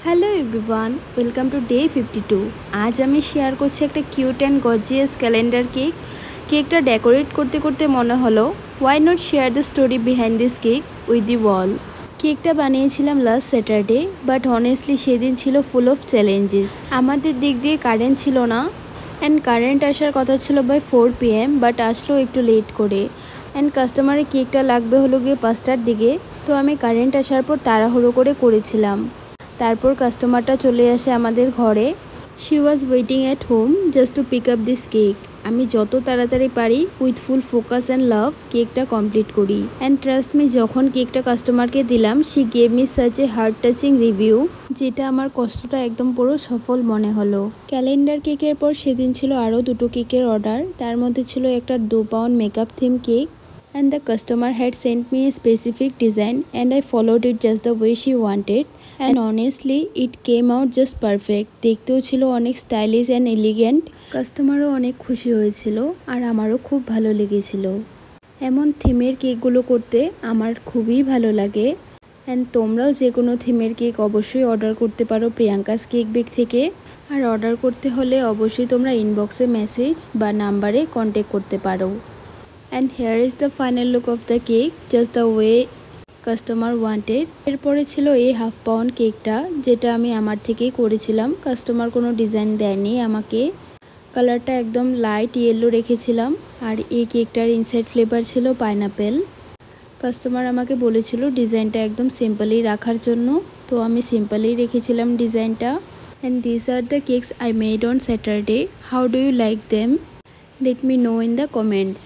Hello everyone, welcome to day 52। আজ আমি share করছি একটা cute and gorgeous calendar cake. কেকটা ডেকোরেট করতে করতে মনে হলো why not share the story behind this cake with the wall. কেকটা বানিয়েছিলাম লাস্ট স্যাটারডে, বাট অনেস্টলি সেদিন ছিল ফুল অফ চ্যালেঞ্জেস। আমাদের দিক দিয়ে কারেন্ট ছিল না, অ্যান্ড কারেন্ট আসার কথা ছিল বাই 4 PM, বাট আসলো একটু লেট করে। অ্যান্ড কাস্টমারের কেকটা লাগবে হলো গিয়ে 5টার দিকে, তো আমি কারেন্ট আসার পর তাড়াহুড়ো করেছিলাম। তারপর কাস্টমারটা চলে আসে আমাদের ঘরে। She was waiting at home just to pick up this cake. আমি যত তাড়াতাড়ি পারি with full focus and love কেকটা কমপ্লিট করি। অ্যান্ড ট্রাস্ট মি, যখন কেকটা কাস্টমারকে দিলাম she gave me such a heart touching review, যেটা আমার কষ্টটা একদম পুরো সফল মনে হলো। ক্যালেন্ডার কেকের পর সেদিন ছিল আরও 2টো কেকের অর্ডার। তার মধ্যে ছিল একটা 2 pound makeup theme cake, and the customer had sent me a specific design and I followed it just the way she wanted, and honestly it came out just perfect. দেখতেও ছিল অনেক স্টাইলিশ অ্যান্ড এলিগেন্ট। কাস্টমারও অনেক খুশি হয়েছিল আর আমারও খুব ভালো লেগেছিল। এমন থিমের কেকগুলো করতে আমার খুবই ভালো লাগে। অ্যান্ড তোমরাও যে কোনো থিমের কেক অবশ্যই অর্ডার করতে পারো প্রিয়াঙ্কাস কেক বেক থেকে। আর অর্ডার করতে হলে অবশ্যই তোমরা ইনবক্সে মেসেজ বা নাম্বারে কন্ট্যাক্ট করতে পারো। And here is the final look of the cake, just the way customer wanted. এরপরে ছিল এই হাফ পাউন্ড কেকটা, যেটা আমি আমার থেকেই করেছিলাম। কাস্টমার কোনো ডিজাইন দেয়নি আমাকে। কালারটা একদম লাইট ইয়েলো রেখেছিলাম। আর এই কেকটার ইনসাইড ফ্লেভার ছিল পাইনাপেল। কাস্টমার আমাকে বলেছিল ডিজাইনটা একদম সিম্পলি রাখার জন্য, তো আমি সিম্পলি রেখেছিলাম ডিজাইনটা। And this are the cakes I made on Saturday. How do you like them? Let me know in the comments.